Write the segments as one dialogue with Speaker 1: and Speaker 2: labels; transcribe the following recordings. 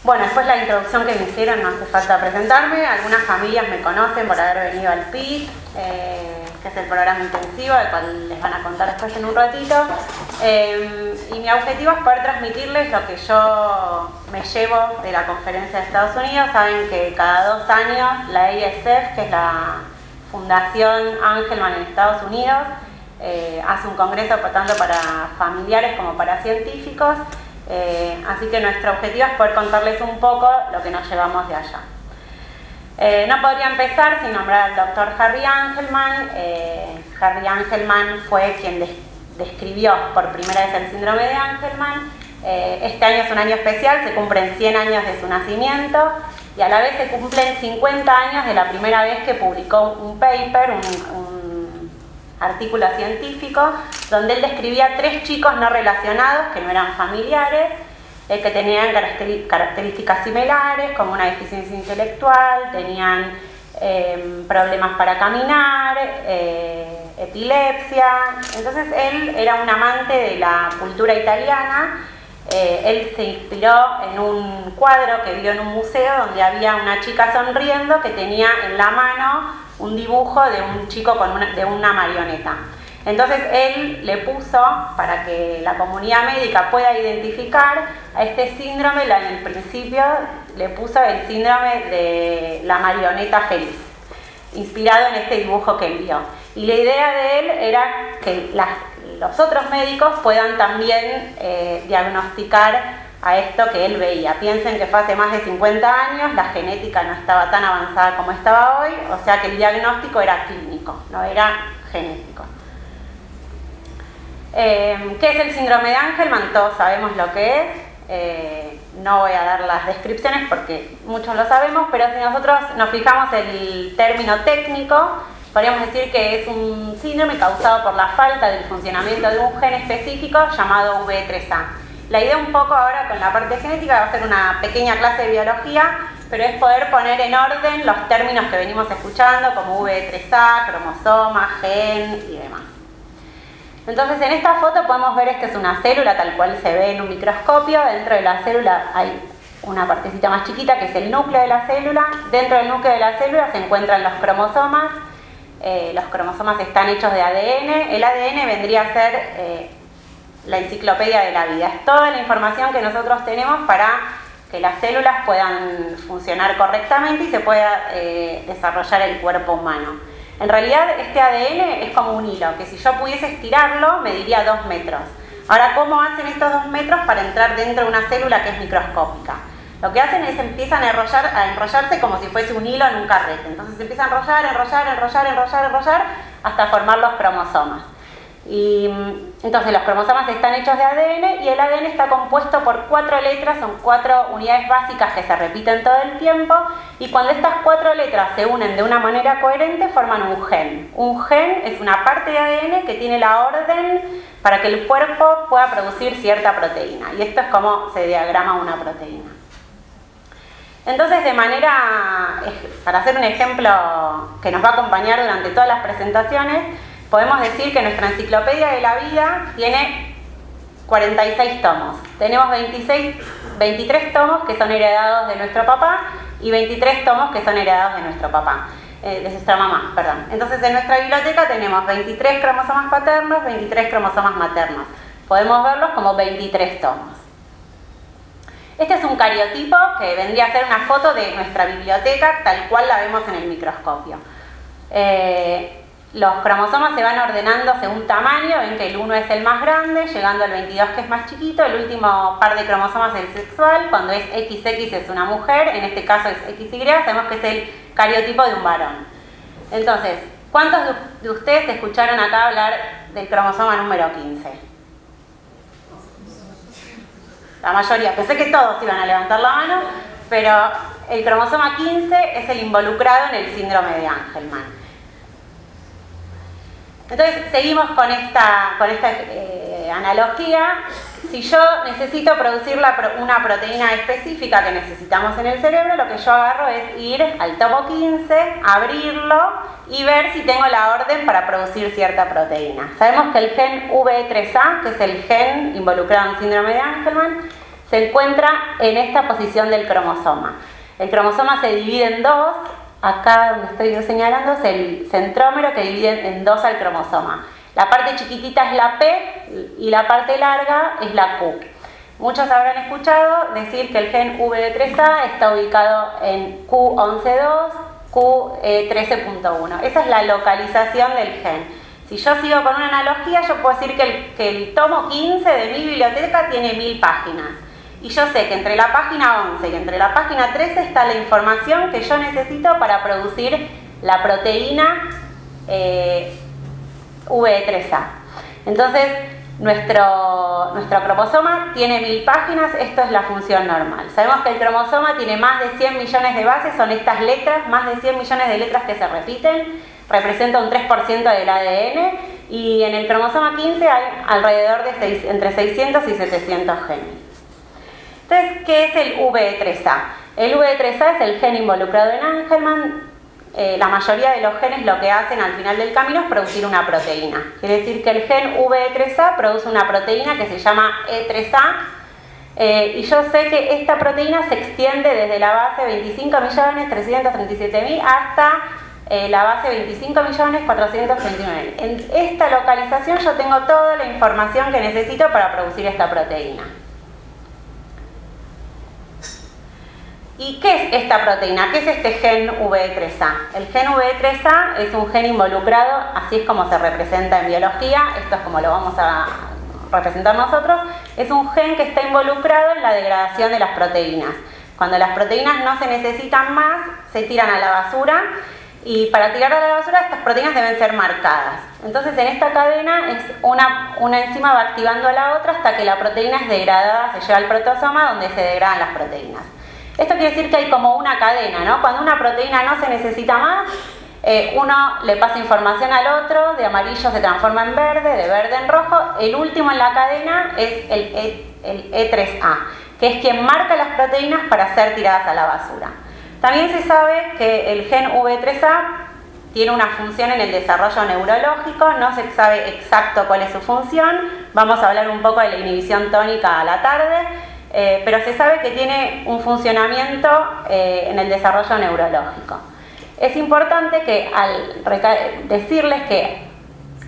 Speaker 1: Bueno, después la introducción que me hicieron, no hace falta presentarme. Algunas familias me conocen por haber venido al PIT, que es el programa intensivo, del cual les van a contar después en un ratito. Y mi objetivo es poder transmitirles lo que yo me llevo de la conferencia de Estados Unidos. Saben que cada 2 años la ASF, que es la Fundación Angelman en Estados Unidos, hace un congreso tanto para familiares como para científicos. Así que nuestro objetivo es poder contarles un poco lo que nos llevamos de allá. No podría empezar sin nombrar al doctor Harry Angelman. Harry Angelman fue quien describió por primera vez el síndrome de Angelman. Este año es un año especial, se cumplen 100 años de su nacimiento y a la vez se cumplen 50 años de la primera vez que publicó un paper, un artículo científico, donde él describía 3 chicos no relacionados, que no eran familiares, que tenían características similares, como una deficiencia intelectual, tenían problemas para caminar, epilepsia. Entonces él era un amante de la cultura italiana. Él se inspiró en un cuadro que vio en un museo donde había una chica sonriendo que tenía en la mano un dibujo de un chico de una marioneta. Entonces él le puso, para que la comunidad médica pueda identificar a este síndrome, en el principio le puso el síndrome de la marioneta feliz, inspirado en este dibujo que él vio. Y la idea de él era que los otros médicos puedan también diagnosticar a esto que él veía. Piensen que fue hace más de 50 años, la genética no estaba tan avanzada como estaba hoy, o sea que el diagnóstico era clínico, no era genético. ¿Qué es el síndrome de Angelman? Todos sabemos lo que es. No voy a dar las descripciones porque muchos lo sabemos, pero si nosotros nos fijamos en el término técnico, podríamos decir que es un síndrome causado por la falta del funcionamiento de un gen específico llamado V3A. La idea un poco ahora con la parte genética va a ser una pequeña clase de biología, pero es poder poner en orden los términos que venimos escuchando como V3A, cromosoma, gen y demás. Entonces en esta foto podemos ver, esta es una célula tal cual se ve en un microscopio. Dentro de la célula hay una partecita más chiquita que es el núcleo de la célula. Dentro del núcleo de la célula se encuentran los cromosomas. Los cromosomas están hechos de ADN. El ADN vendría a ser la enciclopedia de la vida. Es toda la información que nosotros tenemos para que las células puedan funcionar correctamente y se pueda desarrollar el cuerpo humano. En realidad este ADN es como un hilo, que si yo pudiese estirarlo mediría 2 metros. Ahora, ¿cómo hacen estos 2 metros para entrar dentro de una célula que es microscópica? Lo que hacen es empiezan a enrollarse como si fuese un hilo en un carrete. Entonces se empiezan a enrollar hasta formar los cromosomas. Y entonces los cromosomas están hechos de ADN y el ADN está compuesto por 4 letras, son 4 unidades básicas que se repiten todo el tiempo, y cuando estas 4 letras se unen de una manera coherente forman un gen. Un gen es una parte de ADN que tiene la orden para que el cuerpo pueda producir cierta proteína, y esto es como se diagrama una proteína. Entonces, para hacer un ejemplo que nos va a acompañar durante todas las presentaciones, podemos decir que nuestra enciclopedia de la vida tiene 46 tomos. Tenemos 23 tomos que son heredados de nuestro papá y 23 tomos que son heredados de nuestro papá, de nuestra mamá, perdón. Entonces en nuestra biblioteca tenemos 23 cromosomas paternos, 23 cromosomas maternos. Podemos verlos como 23 tomos. Este es un cariotipo que vendría a ser una foto de nuestra biblioteca tal cual la vemos en el microscopio. Los cromosomas se van ordenando según tamaño. Ven que el 1 es el más grande, llegando al 22 que es más chiquito. El último par de cromosomas es el sexual. Cuando es XX es una mujer, en este caso es XY, sabemos que es el cariotipo de un varón. Entonces, ¿cuántos de ustedes escucharon acá hablar del cromosoma número 15? La mayoría, pensé que todos iban a levantar la mano, pero el cromosoma 15 es el involucrado en el síndrome de Angelman. Entonces seguimos con esta analogía. Si yo necesito producir una proteína específica que necesitamos en el cerebro, lo que yo agarro es ir al tomo 15, abrirlo y ver si tengo la orden para producir cierta proteína. Sabemos que el gen V3A, que es el gen involucrado en síndrome de Angelman, se encuentra en esta posición del cromosoma. El cromosoma se divide en dos. Acá donde estoy señalando es el centrómero que divide en dos al cromosoma. La parte chiquitita es la P y la parte larga es la Q. Muchos habrán escuchado decir que el gen V3A está ubicado en Q11.2, Q13.1. Esa es la localización del gen. Si yo sigo con una analogía, yo puedo decir que el tomo 15 de mi biblioteca tiene 1000 páginas. Y yo sé que entre la página 11 y entre la página 13 está la información que yo necesito para producir la proteína V3A. Entonces, nuestro cromosoma tiene 1000 páginas, esto es la función normal. Sabemos que el cromosoma tiene más de 100 millones de bases, son estas letras, más de 100 millones de letras que se repiten, representa un 3% del ADN, y en el cromosoma 15 hay alrededor de entre 600 y 700 genes. Entonces, ¿qué es el V3A? El V3A es el gen involucrado en Angelman. La mayoría de los genes lo que hacen al final del camino es producir una proteína. Quiere decir que el gen V3A produce una proteína que se llama E3A, y yo sé que esta proteína se extiende desde la base 25.337.000 hasta la base 25.429.000. En esta localización yo tengo toda la información que necesito para producir esta proteína. ¿Y qué es esta proteína? ¿Qué es este gen V3A? El gen V3A es un gen involucrado, así es como se representa en biología, esto es como lo vamos a representar nosotros, es un gen que está involucrado en la degradación de las proteínas. Cuando las proteínas no se necesitan más, se tiran a la basura, y para tirar a la basura estas proteínas deben ser marcadas. Entonces en esta cadena una enzima va activando a la otra hasta que la proteína es degradada, se lleva al protosoma donde se degradan las proteínas. Esto quiere decir que hay como una cadena, ¿no? Cuando una proteína no se necesita más, uno le pasa información al otro, de amarillo se transforma en verde, de verde en rojo. El último en la cadena es el E3A, que es quien marca las proteínas para ser tiradas a la basura. También se sabe que el gen V3A tiene una función en el desarrollo neurológico, no se sabe exacto cuál es su función, vamos a hablar un poco de la inhibición tónica a la tarde, pero se sabe que tiene un funcionamiento en el desarrollo neurológico. Es importante que decirles que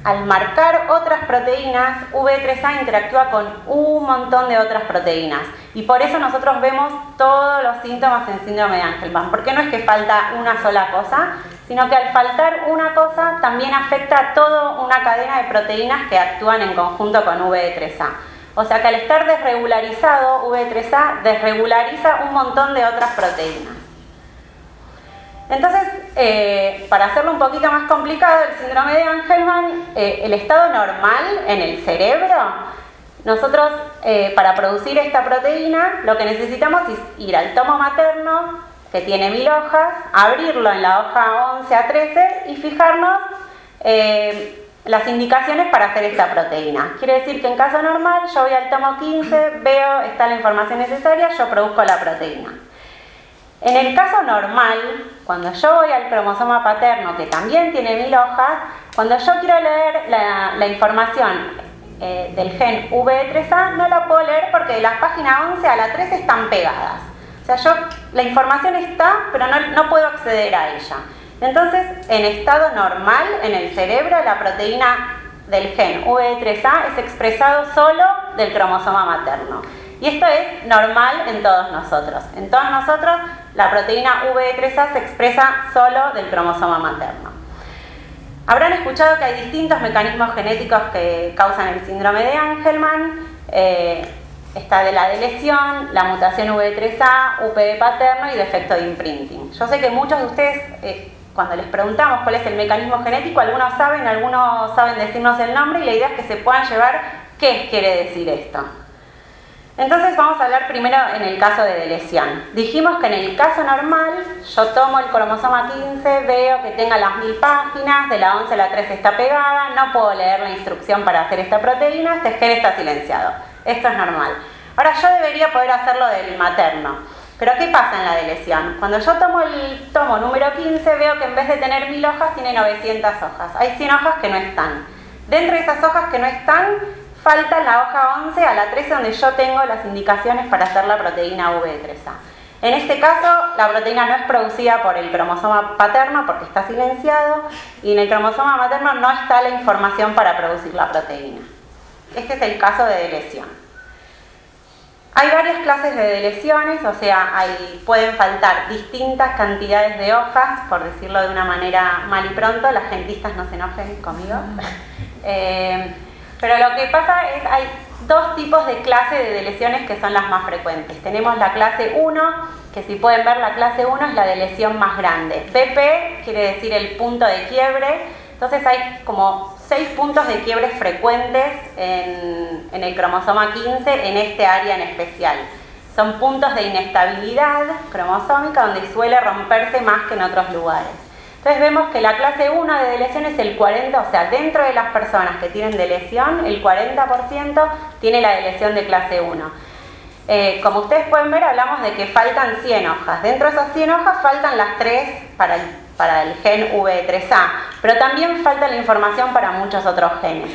Speaker 1: al marcar otras proteínas, V3A interactúa con un montón de otras proteínas y por eso nosotros vemos todos los síntomas en síndrome de Angelman, porque no es que falta una sola cosa, sino que al faltar una cosa también afecta a toda una cadena de proteínas que actúan en conjunto con V3A. O sea que al estar desregularizado, V3A desregulariza un montón de otras proteínas. Entonces, para hacerlo un poquito más complicado, el síndrome de Angelman, el estado normal en el cerebro, nosotros para producir esta proteína lo que necesitamos es ir al tomo materno, que tiene 1000 hojas, abrirlo en la hoja 11 a 13 y fijarnos las indicaciones para hacer esta proteína. Quiere decir que en caso normal yo voy al tomo 15, veo, está la información necesaria, yo produzco la proteína. En el caso normal, cuando yo voy al cromosoma paterno, que también tiene 1000 hojas, cuando yo quiero leer la información del gen V3A, no la puedo leer porque de la página 11 a la 13 están pegadas. O sea, la información está, pero no puedo acceder a ella. Entonces, en estado normal, en el cerebro, la proteína del gen V3A es expresado solo del cromosoma materno. Y esto es normal en todos nosotros. En todos nosotros, la proteína V3A se expresa solo del cromosoma materno. Habrán escuchado que hay distintos mecanismos genéticos que causan el síndrome de Angelman. Está de la deleción, la mutación V3A, UPD paterno y defecto de imprinting. Yo sé que muchos de ustedes, cuando les preguntamos cuál es el mecanismo genético, algunos saben decirnos el nombre y la idea es que se puedan llevar qué quiere decir esto. Entonces vamos a hablar primero en el caso de deleción. Dijimos que en el caso normal, yo tomo el cromosoma 15, veo que tenga las 1000 páginas, de la 11 a la 13 está pegada, no puedo leer la instrucción para hacer esta proteína, este gen está silenciado. Esto es normal. Ahora yo debería poder hacerlo del materno. Pero ¿qué pasa en la deleción? Cuando yo tomo el tomo número 15, veo que en vez de tener 1000 hojas, tiene 900 hojas. Hay 100 hojas que no están. Dentro de esas hojas que no están, falta en la hoja 11 a la 13 donde yo tengo las indicaciones para hacer la proteína V3A. En este caso, la proteína no es producida por el cromosoma paterno porque está silenciado y en el cromosoma materno no está la información para producir la proteína. Este es el caso de deleción. Hay varias clases de deleciones, o sea, pueden faltar distintas cantidades de hojas, por decirlo de una manera mal y pronto, las gentistas no se enojen conmigo. Pero lo que pasa es hay dos tipos de clase de deleciones que son las más frecuentes. Tenemos la clase 1, que si pueden ver la clase 1 es la deleción más grande. PP quiere decir el punto de quiebre, entonces hay como 6 puntos de quiebre frecuentes en el cromosoma 15 en este área en especial. Son puntos de inestabilidad cromosómica donde suele romperse más que en otros lugares. Entonces vemos que la clase 1 de deleción es el 40%, o sea, dentro de las personas que tienen deleción, el 40% tiene la deleción de clase 1. Como ustedes pueden ver, hablamos de que faltan 100 hojas. Dentro de esas 100 hojas faltan las 3 para el gen V3A, pero también falta la información para muchos otros genes.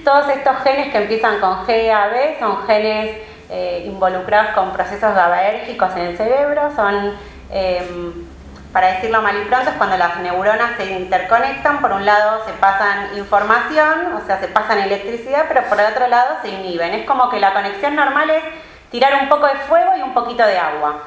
Speaker 1: Todos estos genes que empiezan con GAB son genes involucrados con procesos GABAérgicos en el cerebro, son... para decirlo mal y pronto, es cuando las neuronas se interconectan, por un lado se pasan información, o sea, se pasan electricidad, pero por el otro lado se inhiben. Es como que la conexión normal es tirar un poco de fuego y un poquito de agua.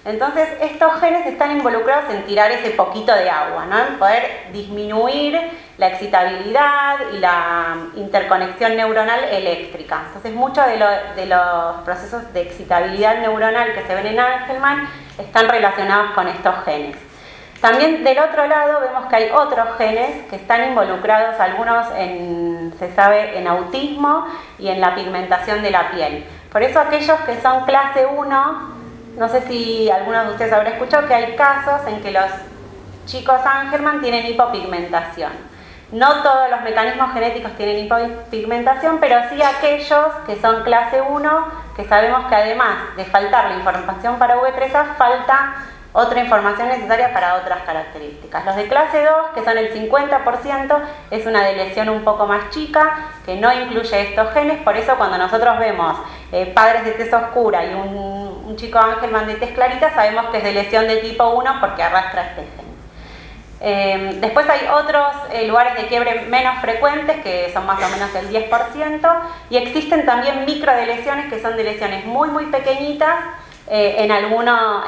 Speaker 1: Entonces, estos genes están involucrados en tirar ese poquito de agua, ¿no? En poder disminuir la excitabilidad y la interconexión neuronal eléctrica. Entonces, muchos de los procesos de excitabilidad neuronal que se ven en Angelman están relacionados con estos genes. También del otro lado vemos que hay otros genes que están involucrados, algunos se sabe en autismo y en la pigmentación de la piel. Por eso aquellos que son clase 1, no sé si algunos de ustedes habrán escuchado que hay casos en que los chicos Angelman tienen hipopigmentación. No todos los mecanismos genéticos tienen hipopigmentación, pero sí aquellos que son clase 1, que sabemos que además de faltar la información para V3A, falta otra información necesaria para otras características. Los de clase 2, que son el 50%, es una deleción un poco más chica, que no incluye estos genes, por eso cuando nosotros vemos padres de tez oscura y un chico Angelman de tez clarita, sabemos que es deleción de tipo 1 porque arrastra este gen. Después hay otros lugares de quiebre menos frecuentes, que son más o menos el 10%, y existen también microdeleciones, que son deleciones muy muy pequeñitas, en alguno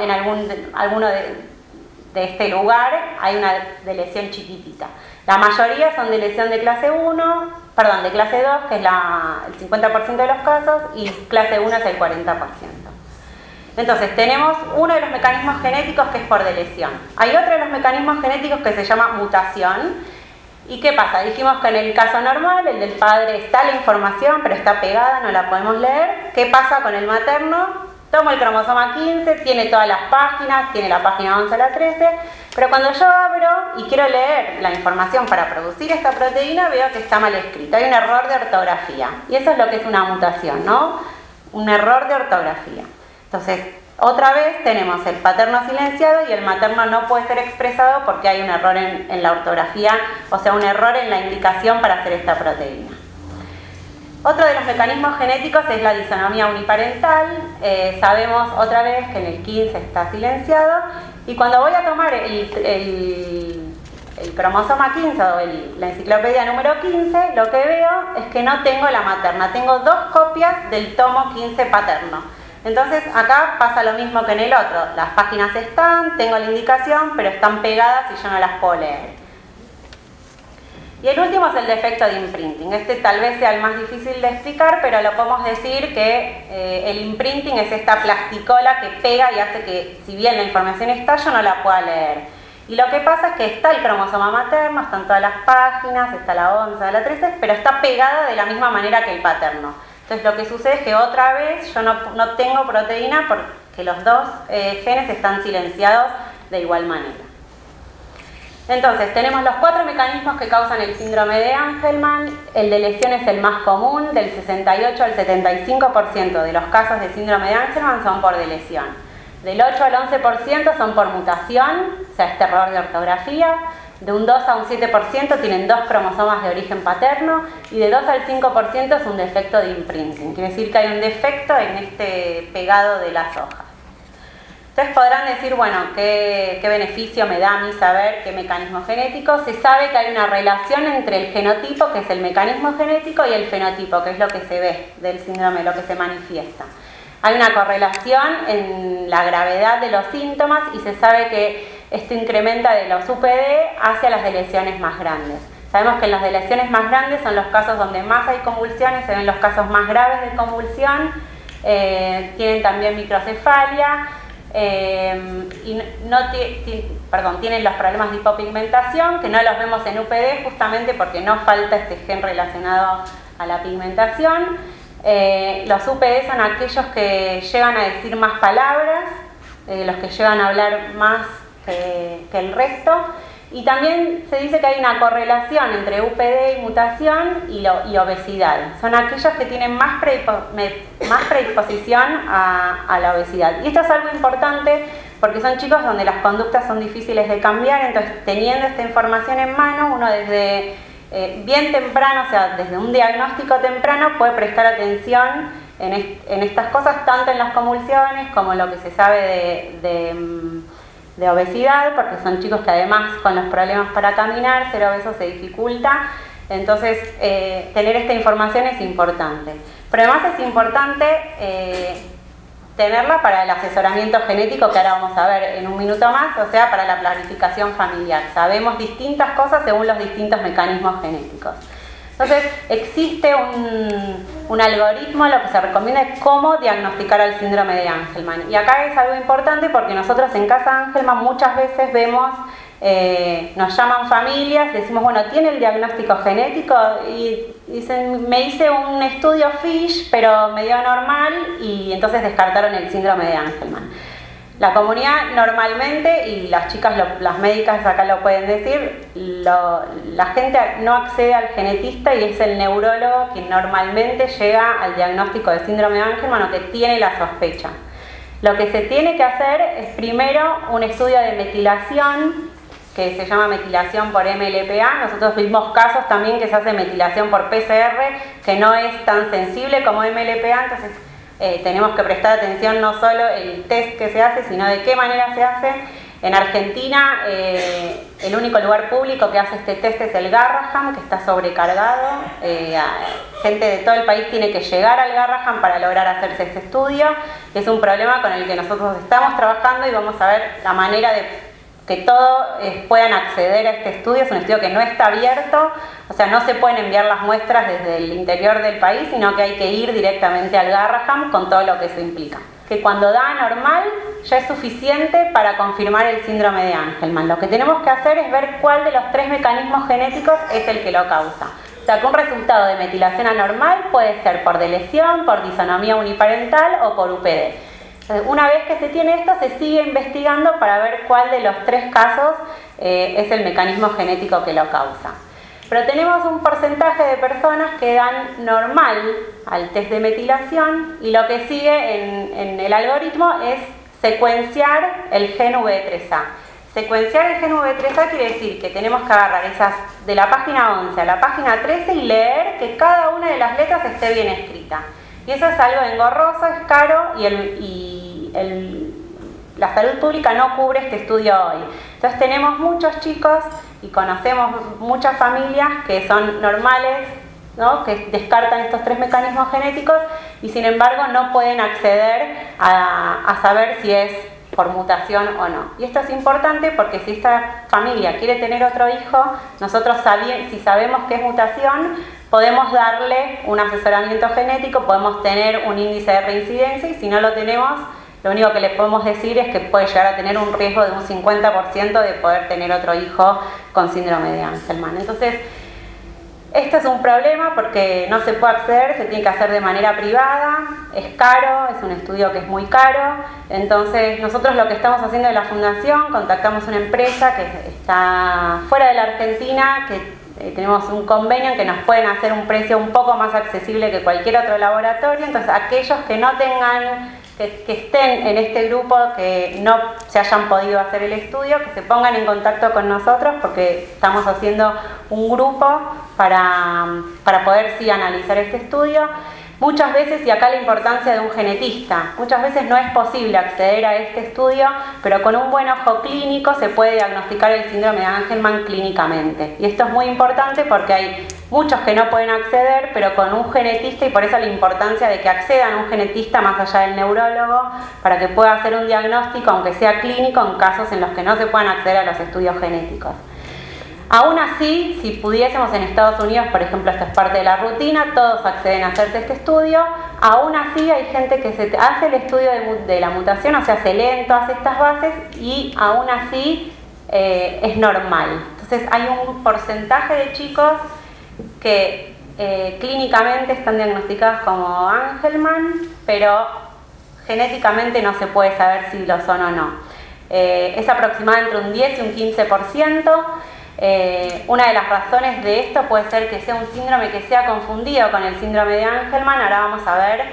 Speaker 1: de este lugar hay una deleción chiquitita. La mayoría son deleción de clase 1, perdón, de clase 2, que es el 50% de los casos, y clase 1 es el 40%. Entonces, tenemos uno de los mecanismos genéticos que es por deleción. Hay otro de los mecanismos genéticos que se llama mutación. ¿Y qué pasa? Dijimos que en el caso normal, el del padre, está la información, pero está pegada, no la podemos leer. ¿Qué pasa con el materno? Tomo el cromosoma 15, tiene todas las páginas, tiene la página 11 a la 13, pero cuando yo abro y quiero leer la información para producir esta proteína, veo que está mal escrito, hay un error de ortografía. Y eso es lo que es una mutación, ¿no? Un error de ortografía. Entonces, otra vez tenemos el paterno silenciado y el materno no puede ser expresado porque hay un error en la ortografía, o sea, un error en la indicación para hacer esta proteína. Otro de los mecanismos genéticos es la disonomía uniparental. Sabemos otra vez que en el 15 está silenciado, y cuando voy a tomar el cromosoma 15 o la enciclopedia número 15, lo que veo es que no tengo la materna, tengo 2 copias del tomo 15 paterno. Entonces acá pasa lo mismo que en el otro, las páginas están, tengo la indicación, pero están pegadas y yo no las puedo leer. Y el último es el defecto de imprinting. Este tal vez sea el más difícil de explicar, pero lo podemos decir que el imprinting es esta plasticola que pega y hace que, si bien la información está, yo no la pueda leer. Y lo que pasa es que está el cromosoma materno, están todas las páginas, está la 11, la 13, pero está pegada de la misma manera que el paterno. Entonces lo que sucede es que otra vez yo no tengo proteína porque los dos genes están silenciados de igual manera. Entonces, tenemos los 4 mecanismos que causan el síndrome de Angelman. El de lesión es el más común, del 68 al 75% de los casos de síndrome de Angelman son por deleción. Del 8 al 11% son por mutación, o sea, este error de ortografía. De un 2 a un 7% tienen 2 cromosomas de origen paterno y de 2 al 5% es un defecto de imprinting. Quiere decir que hay un defecto en este pegado de las hojas. Entonces podrán decir, bueno, ¿qué beneficio me da a mí saber qué mecanismo genético? Se sabe que hay una relación entre el genotipo, que es el mecanismo genético, y el fenotipo, que es lo que se ve del síndrome, lo que se manifiesta. Hay una correlación en la gravedad de los síntomas y se sabe que esto incrementa de los UPD hacia las de lesiones más grandes. Sabemos que en las de lesiones más grandes son los casos donde más hay convulsiones, se ven los casos más graves de convulsión, tienen también microcefalia, y tienen los problemas de hipopigmentación, que no los vemos en UPD justamente porque no falta este gen relacionado a la pigmentación. Los UPD son aquellos que llegan a decir más palabras, los que llegan a hablar más que el resto, y también se dice que hay una correlación entre UPD y mutación y obesidad. Son aquellos que tienen más predisposición a la obesidad. Y esto es algo importante porque son chicos donde las conductas son difíciles de cambiar, entonces teniendo esta información en mano, uno desde bien temprano, o sea, desde un diagnóstico temprano puede prestar atención en estas cosas, tanto en las convulsiones como en lo que se sabe de obesidad, porque son chicos que además con los problemas para caminar, ser obeso se dificulta, entonces tener esta información es importante. Pero además es importante tenerla para el asesoramiento genético, que ahora vamos a ver en un minuto más, o sea, para la planificación familiar. Sabemos distintas cosas según los distintos mecanismos genéticos. Entonces, existe un algoritmo, lo que se recomienda es cómo diagnosticar el síndrome de Angelman. Y acá es algo importante porque nosotros en Casa Angelman muchas veces vemos, nos llaman familias, decimos, bueno, ¿tiene el diagnóstico genético? Y dicen, me hice un estudio FISH, pero me dio normal, y entonces descartaron el síndrome de Angelman. La comunidad normalmente, y las chicas, las médicas acá lo pueden decir, la gente no accede al genetista y es el neurólogo quien normalmente llega al diagnóstico de síndrome de Angelman o que tiene la sospecha. Lo que se tiene que hacer es primero un estudio de metilación, que se llama metilación por MLPA. Nosotros vimos casos también que se hace metilación por PCR, que no es tan sensible como MLPA, entonces tenemos que prestar atención no solo el test que se hace, sino de qué manera se hace. En Argentina, el único lugar público que hace este test es el Garraham, que está sobrecargado. Gente de todo el país tiene que llegar al Garraham para lograr hacerse este estudio. Es un problema con el que nosotros estamos trabajando y vamos a ver la manera de que todos puedan acceder a este estudio. Es un estudio que no está abierto, o sea, no se pueden enviar las muestras desde el interior del país, sino que hay que ir directamente al Garraham con todo lo que eso implica. Que cuando da normal ya es suficiente para confirmar el síndrome de Angelman. Lo que tenemos que hacer es ver cuál de los 3 mecanismos genéticos es el que lo causa. O sea, que un resultado de metilación anormal puede ser por delesión, por disonomía uniparental o por UPD. Una vez que se tiene esto, se sigue investigando para ver cuál de los 3 casos es el mecanismo genético que lo causa. Pero tenemos un porcentaje de personas que dan normal al test de metilación y lo que sigue en el algoritmo es secuenciar el gen V3A. Secuenciar el gen V3A quiere decir que tenemos que agarrar esas de la página 11 a la página 13 y leer que cada una de las letras esté bien escrita. Y eso es algo engorroso, es caro y la salud pública no cubre este estudio hoy. Entonces tenemos muchos chicos y conocemos muchas familias que son normales, ¿no?, que descartan estos 3 mecanismos genéticos y sin embargo no pueden acceder a saber si es por mutación o no. Y esto es importante porque si esta familia quiere tener otro hijo, nosotros si sabemos que es mutación, podemos darle un asesoramiento genético, podemos tener un índice de reincidencia y si no lo tenemos, lo único que le podemos decir es que puede llegar a tener un riesgo de un 50% de poder tener otro hijo con síndrome de Angelman. Entonces, esto es un problema porque no se puede acceder, se tiene que hacer de manera privada, es caro, es un estudio que es muy caro. Entonces, nosotros lo que estamos haciendo en la fundación, contactamos una empresa que está fuera de la Argentina, que tenemos un convenio en que nos pueden hacer un precio un poco más accesible que cualquier otro laboratorio. Entonces, aquellos que no tengan que estén en este grupo, que no se hayan podido hacer el estudio, que se pongan en contacto con nosotros porque estamos haciendo un grupo para poder sí analizar este estudio. Muchas veces, y acá la importancia de un genetista, muchas veces no es posible acceder a este estudio, pero con un buen ojo clínico se puede diagnosticar el síndrome de Angelman clínicamente. Y esto es muy importante porque hay muchos que no pueden acceder, pero con un genetista, y por eso la importancia de que accedan a un genetista más allá del neurólogo, para que pueda hacer un diagnóstico, aunque sea clínico, en casos en los que no se puedan acceder a los estudios genéticos. Aún así, si pudiésemos en Estados Unidos, por ejemplo, esto es parte de la rutina, todos acceden a hacerse este estudio, aún así hay gente que se hace el estudio de la mutación, o sea, se leen todas estas bases y aún así es normal. Entonces hay un porcentaje de chicos que clínicamente están diagnosticados como Angelman, pero genéticamente no se puede saber si lo son o no. Es aproximadamente entre un 10 y un 15%. Una de las razones de esto puede ser que sea un síndrome que sea confundido con el síndrome de Angelman. Ahora vamos a ver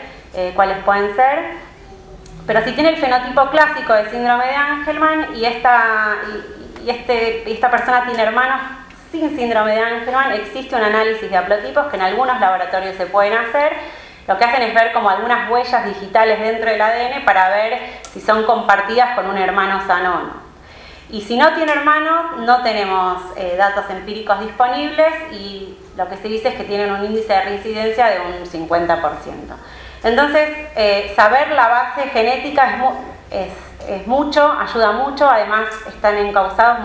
Speaker 1: cuáles pueden ser. Pero si tiene el fenotipo clásico del síndrome de Angelman y esta persona tiene hermanos sin síndrome de Angelman, existe un análisis de haplotipos que en algunos laboratorios se pueden hacer. Lo que hacen es ver como algunas huellas digitales dentro del ADN para ver si son compartidas con un hermano sano o no. Y si no tiene hermanos, no tenemos datos empíricos disponibles y lo que se dice es que tienen un índice de reincidencia de un 50%. Entonces, saber la base genética es mucho, ayuda mucho, además están encausados,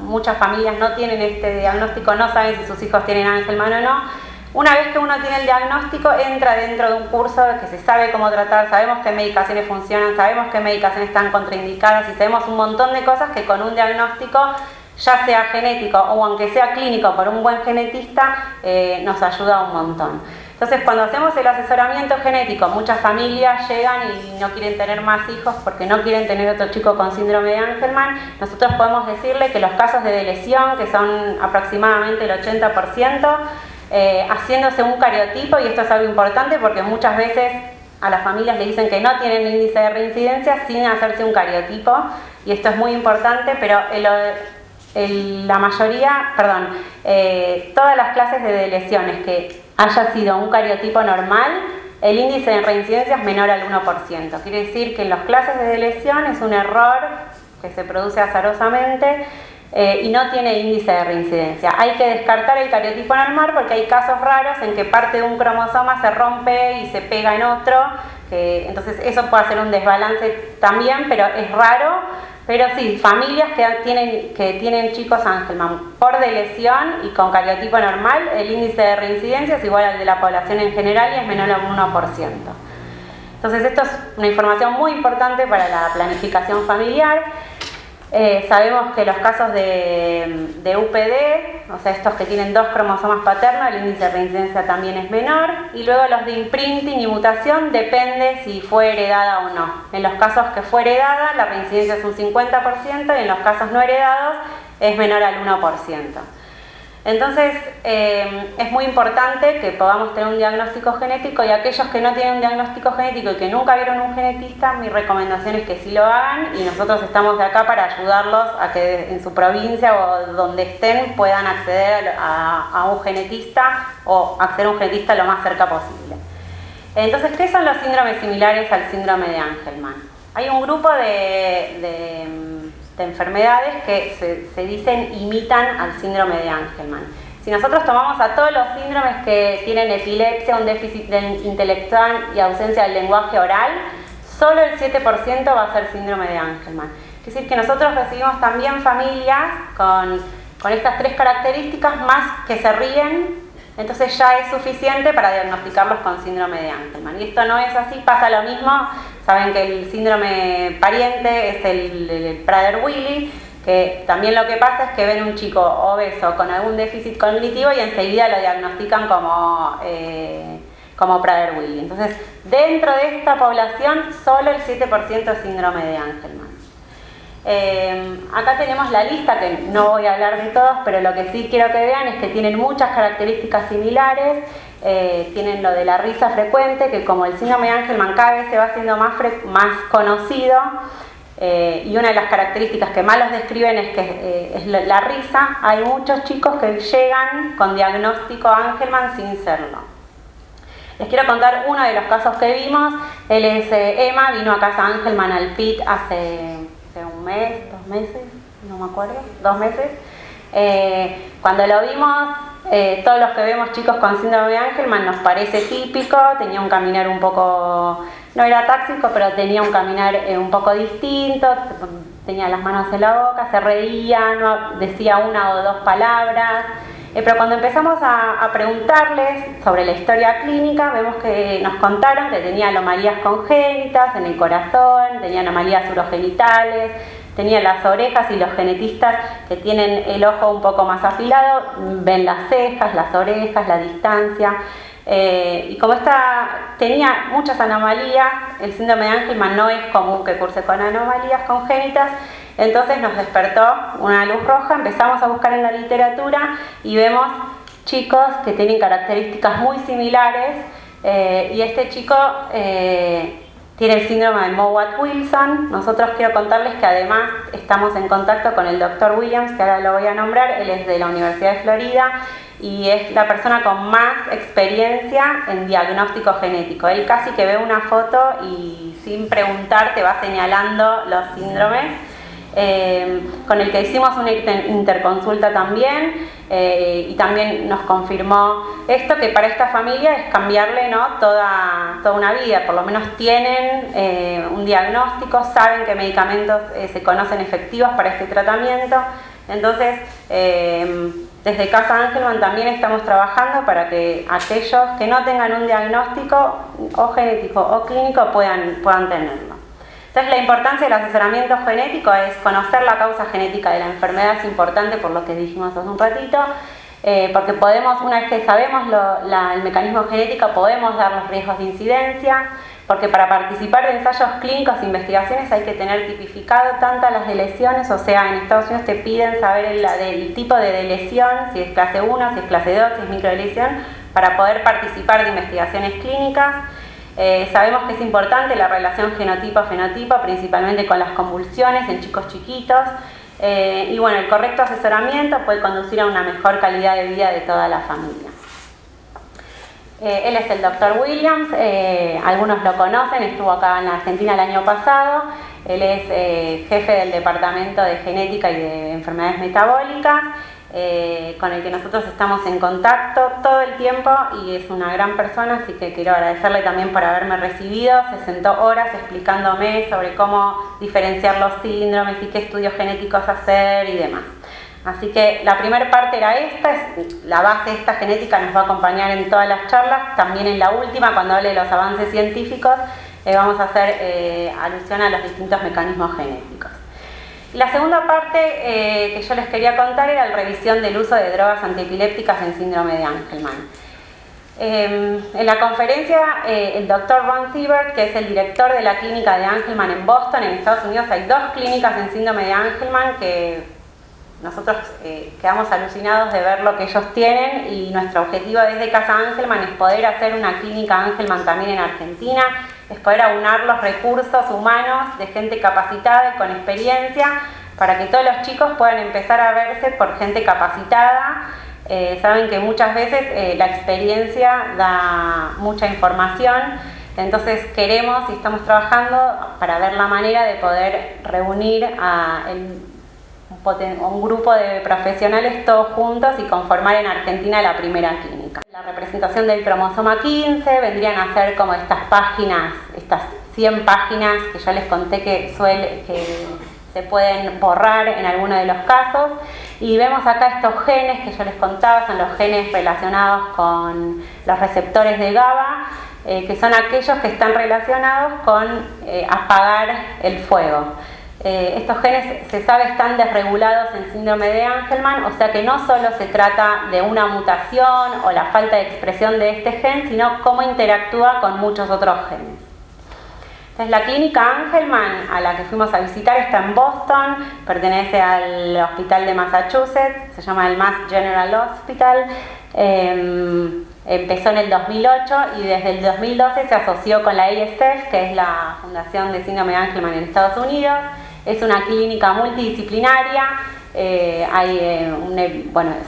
Speaker 1: muchas familias no tienen este diagnóstico, no saben si sus hijos tienen Angelman o no. Una vez que uno tiene el diagnóstico, entra dentro de un curso que se sabe cómo tratar, sabemos qué medicaciones funcionan, sabemos qué medicaciones están contraindicadas y sabemos un montón de cosas que con un diagnóstico, ya sea genético o aunque sea clínico por un buen genetista, nos ayuda un montón. Entonces, cuando hacemos el asesoramiento genético, muchas familias llegan y no quieren tener más hijos porque no quieren tener otro chico con síndrome de Angelman. Nosotros podemos decirle que los casos de delesión, que son aproximadamente el 80%, haciéndose un cariotipo, y esto es algo importante porque muchas veces a las familias le dicen que no tienen índice de reincidencia sin hacerse un cariotipo, y esto es muy importante, pero la mayoría, todas las clases de lesiones que haya sido un cariotipo normal, el índice de reincidencia es menor al 1%. Quiere decir que en las clases de lesión es un error que se produce azarosamente y no tiene índice de reincidencia. Hay que descartar el cariotipo normal porque hay casos raros en que parte de un cromosoma se rompe y se pega en otro, entonces eso puede hacer un desbalance también, pero es raro. Pero sí, familias que tienen chicos Angelman por delesión y con cariotipo normal, el índice de reincidencia es igual al de la población en general y es menor al 1%. Entonces esto es una información muy importante para la planificación familiar. Sabemos que los casos de UPD, o sea, estos que tienen 2 cromosomas paternos, el índice de reincidencia también es menor, y luego los de imprinting y mutación depende si fue heredada o no. En los casos que fue heredada, la reincidencia es un 50%, y en los casos no heredados es menor al 1%. Entonces, es muy importante que podamos tener un diagnóstico genético, y aquellos que no tienen un diagnóstico genético y que nunca vieron un genetista, mi recomendación es que sí lo hagan, y nosotros estamos de acá para ayudarlos a que en su provincia o donde estén puedan acceder a un genetista o acceder a un genetista lo más cerca posible. Entonces, ¿qué son los síndromes similares al síndrome de Angelman? Hay un grupo de enfermedades que se dicen imitan al síndrome de Angelman. Si nosotros tomamos a todos los síndromes que tienen epilepsia, un déficit intelectual y ausencia del lenguaje oral, solo el 7% va a ser síndrome de Angelman. Es decir, que nosotros recibimos también familias con estas 3 características más que se ríen, entonces ya es suficiente para diagnosticarlos con síndrome de Angelman. Y esto no es así, pasa lo mismo. Saben que el síndrome pariente es el Prader-Willi, que también lo que pasa es que ven un chico obeso con algún déficit cognitivo y enseguida lo diagnostican como Prader-Willi. Entonces, dentro de esta población, solo el 7% es síndrome de Angelman. Acá tenemos la lista, que no voy a hablar de todos, pero lo que sí quiero que vean es que tienen muchas características similares. tienen lo de la risa frecuente, que como el síndrome de Angelman cada vez se va haciendo más conocido, y una de las características que más los describen es que es la risa. Hay muchos chicos que llegan con diagnóstico Angelman sin serlo. Les quiero contar uno de los casos que vimos. Él es Emma, vino a Casa Angelman al PIT hace un mes, 2 meses, no me acuerdo, 2 meses. Cuando lo vimos, todos los que vemos chicos con síndrome de Angelman nos parece típico. Tenía un caminar un poco, no era táxico, pero tenía un caminar un poco distinto, tenía las manos en la boca, se reía, no decía 1 o 2 palabras. Pero cuando empezamos a preguntarles sobre la historia clínica, vemos que nos contaron que tenía anomalías congénitas en el corazón, tenía anomalías urogenitales, tenía las orejas, y los genetistas que tienen el ojo un poco más afilado ven las cejas, las orejas, la distancia. Y como tenía muchas anomalías, el síndrome de Angelman no es común que curse con anomalías congénitas. Entonces nos despertó una luz roja, empezamos a buscar en la literatura y vemos chicos que tienen características muy similares, y este chico tiene el síndrome de Mowat-Wilson. Nosotros quiero contarles que además estamos en contacto con el Dr. Williams, que ahora lo voy a nombrar. Él es de la Universidad de Florida y es la persona con más experiencia en diagnóstico genético. Él casi que ve una foto y sin preguntar te va señalando los síndromes. Con el que hicimos una interconsulta también, y también nos confirmó esto, que para esta familia es cambiarle, ¿no?, toda una vida. Por lo menos tienen un diagnóstico, saben qué medicamentos se conocen efectivos para este tratamiento. Entonces, desde Casa Angelman también estamos trabajando para que aquellos que no tengan un diagnóstico o genético o clínico puedan tenerlo. Entonces, la importancia del asesoramiento genético es conocer la causa genética de la enfermedad. Es importante, por lo que dijimos hace un ratito, porque una vez que sabemos el mecanismo genético, podemos dar los riesgos de incidencia, porque para participar de ensayos clínicos e investigaciones hay que tener tipificado tantas las de lesiones, o sea, en Estados Unidos te piden saber el tipo de lesión, si es clase 1, si es clase 2, si es microlesión, para poder participar de investigaciones clínicas. Sabemos que es importante la relación genotipo-fenotipo, principalmente con las convulsiones en chicos chiquitos, y bueno, el correcto asesoramiento puede conducir a una mejor calidad de vida de toda la familia. Él es el Dr. Williams, algunos lo conocen, estuvo acá en la Argentina el año pasado. Él es jefe del Departamento de Genética y de Enfermedades Metabólicas, con el que nosotros estamos en contacto todo el tiempo, y es una gran persona, así que quiero agradecerle también por haberme recibido. Se sentó horas explicándome sobre cómo diferenciar los síndromes y qué estudios genéticos hacer y demás. Así que la primera parte era esta, la base de esta genética nos va a acompañar en todas las charlas. También en la última, cuando hable de los avances científicos, vamos a hacer alusión a los distintos mecanismos genéticos. La segunda parte que yo les quería contar era la revisión del uso de drogas antiepilépticas en síndrome de Angelman. En la conferencia, el Dr. Ron Siebert, que es el director de la clínica de Angelman en Boston, en Estados Unidos, hay 2 clínicas en síndrome de Angelman que nosotros quedamos alucinados de ver lo que ellos tienen, y nuestro objetivo desde Casa Angelman es poder hacer una clínica Angelman también en Argentina, es poder aunar los recursos humanos de gente capacitada y con experiencia para que todos los chicos puedan empezar a verse por gente capacitada. Saben que muchas veces la experiencia da mucha información, entonces queremos y estamos trabajando para ver la manera de poder reunir a un grupo de profesionales todos juntos y conformar en Argentina la primera clínica. La representación del cromosoma 15 vendrían a ser como estas páginas, estas 100 páginas que yo les conté que se pueden borrar en alguno de los casos, y vemos acá estos genes que yo les contaba, son los genes relacionados con los receptores de GABA, que son aquellos que están relacionados con apagar el fuego. Estos genes, se sabe, están desregulados en síndrome de Angelman, o sea que no solo se trata de una mutación o la falta de expresión de este gen, sino cómo interactúa con muchos otros genes. Entonces, la clínica Angelman, a la que fuimos a visitar, está en Boston, pertenece al hospital de Massachusetts, se llama el Mass General Hospital. Empezó en el 2008 y desde el 2012 se asoció con la ASF, que es la Fundación de Síndrome de Angelman en Estados Unidos. Es una clínica multidisciplinaria. Son